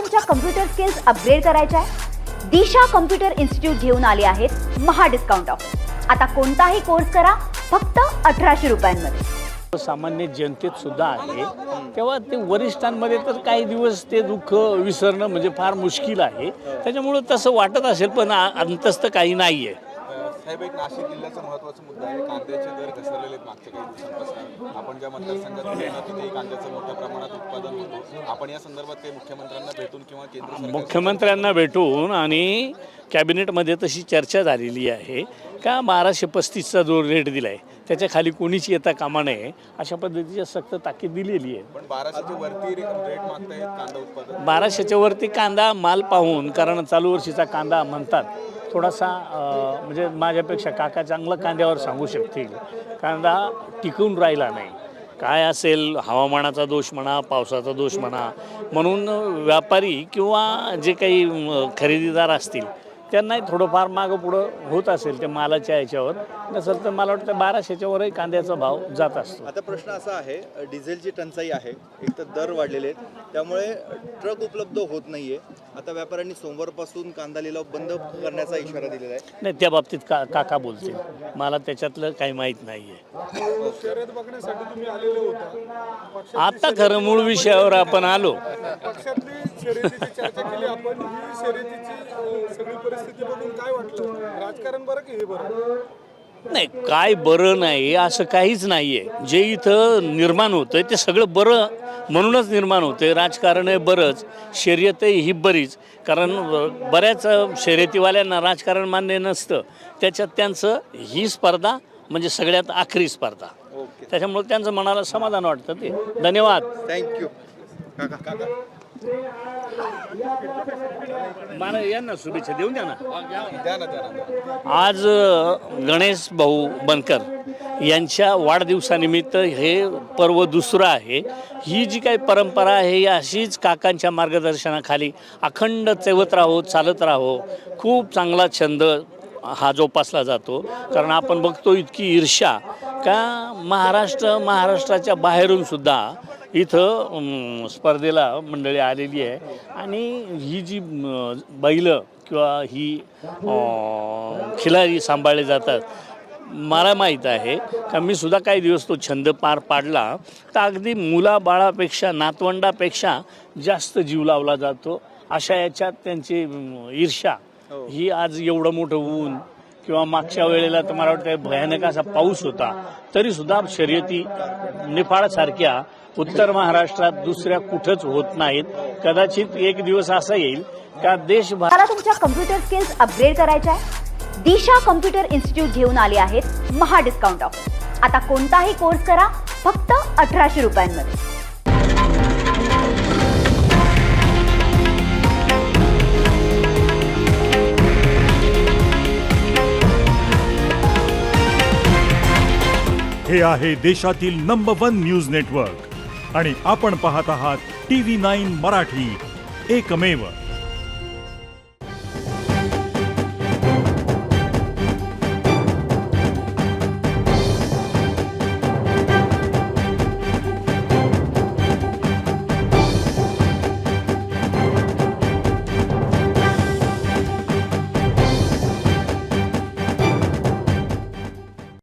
तुमच्या computer skills upgrade करायच्या आहे? दिशा कम्प्युटर इन्स्टिट्यूट घेऊन आले आहेत महा डिस्काउंट ऑफर. आता कोणताही कोर्स करा फक्त 1800 रुपयांमध्ये. सामान्य जनतेत सुद्धा आहे, तेव्हा ते वरिष्ठांमध्ये तर काही दिवस ते दुःख विसरणं म्हणजे फार मुश्किल आहे. त्याच्यामुळं तसं वाटत असेल, पण अंतस्थ काही नाही आहे. साहेब, एक नाशिक जिल्ह्याचा महत्त्वाचा मुद्दा आहे. कांद्याचे दर घसरलेले आहेत मागच्या काही दिवसांपासून. आपण ज्या मतदारसंघात राहतो तिथेही कांद्याचं मोठ्या प्रमाणात उत्पादन होतं. आपण या संदर्भात काही मुख्यमंत्र्यांना भेटून किंवा केंद्र सरकार मुख्यमंत्र्यांना भेटून आणि कॅबिनेटमध्ये तशी चर्चा झालेली आहे का 1235चा जो रेट दिला आहे त्याच्या खाली कोणीच येता कामा नये अशा पद्धतीची सक्त ताकीद दिलेली आहे. पण 1200च्या वरती रेट मागतायत कांदा उत्पादन. 1200च्या वरती कांदा माल पाहून, कारण चालू वर्षीचा कांदा म्हणतात थोडासा म्हणजे माझ्यापेक्षा काका चांगलं कांद्यावर सांगू शकतील, कांदा टिकून राहिला नाही. काय असेल, हवामानाचा दोष म्हणा, पावसाचा दोष म्हणा, म्हणून व्यापारी किंवा जे काही खरेदीदार असतील त्यांनाही थोडंफार मागं पुढं होत असेल ते मालाच्या ह्याच्यावर. नसेल तर मला वाटतं 1200च्या वरही कांद्याचा भाव जात असतो. आता प्रश्न असा आहे, डिझेलची टंचाई आहे, एक तर दर वाढलेले आहेत, त्यामुळे ट्रक उपलब्ध होत नाही आहे. आता व्यापाऱ्यांनी सोमवारपासून कांदा लिलाव बंद करण्याचा इशारा दिलेला आहे. नाही, त्या बाबतीत काका बोलतील, मला त्याच्यातलं काही माहीत नाही आहे. शर्यत बघण्यासाठी तुम्ही आलेले होता. आता खरं मूळ विषयावर आपण आलो. पक्षातली शर्यतीची चर्चा केली आपण. ही शर्यतीची सगळी परिस्थिती बघून काय वाटलं? राजकारण बरं की हे बरं? नाही, काय बरं नाही असं काहीच नाही आहे. जे इथं निर्माण होतं ते सगळं बरं म्हणूनच निर्माण होतं. राजकारण आहे बरंच, शर्यतही ही बरीच. कारण बऱ्याच शर्यतीवाल्यांना राजकारण मान्य नसतं, त्याच्यात त्यांचं ही स्पर्धा म्हणजे सगळ्यात आखरी स्पर्धा. त्याच्यामुळे त्यांचं मनाला समाधान वाटतं. ते धन्यवाद. थँक्यू काका. मला यांना शुभेच्छा देऊन द्या ना. द्या ना. आज गणेश भाऊ बनकर यांच्या वाढदिवसानिमित्त हे पर्व दुसरं आहे. ही जी काही परंपरा आहे ही अशीच काकांच्या मार्गदर्शनाखाली अखंड चेवत राहो, चालत राहो. खूप चांगला छंद हा जोपासला जातो. कारण आपण बघतो इतकी ईर्ष्या का महाराष्ट्राच्या बाहेरून सुद्धा इथं स्पर्धेला मंडळी आलेली आहे. आणि ही जी बैलं किंवा ही खिलारी सांभाळले जातात, मला माहीत आहे का मी सुद्धा काही दिवस तो छंद पार पाडला तर अगदी मुलाबाळापेक्षा, नातवंडापेक्षा जास्त जीव लावला जातो. अशा याच्यात त्यांची ईर्ष्या ही आज एवढं मोठं ऊन किंवा मागच्या वेळेला तर मला वाटतं भयानक असा पाऊस होता, तरीसुद्धा शर्यती निफाडसारख्या उत्तर महाराष्ट्रात दुसऱ्या कुठंच होत नाहीत. कदाचित एक दिवस असा येईल का देशभर. मला तुमच्या कम्प्युटर स्किल्स अपग्रेड करायच्या आहे? दिशा कम्प्युटर इन्स्टिट्यूट घेऊन आले आहेत महा डिस्काउंट ऑफर. आता कोणताही कोर्स करा फक्त 1800 रुपयांमध्ये. हे आहे देशातील नंबर 1 न्यूज नेटवर्क आणि आपण पाहत आहात TV9 मराठी, एकमेव.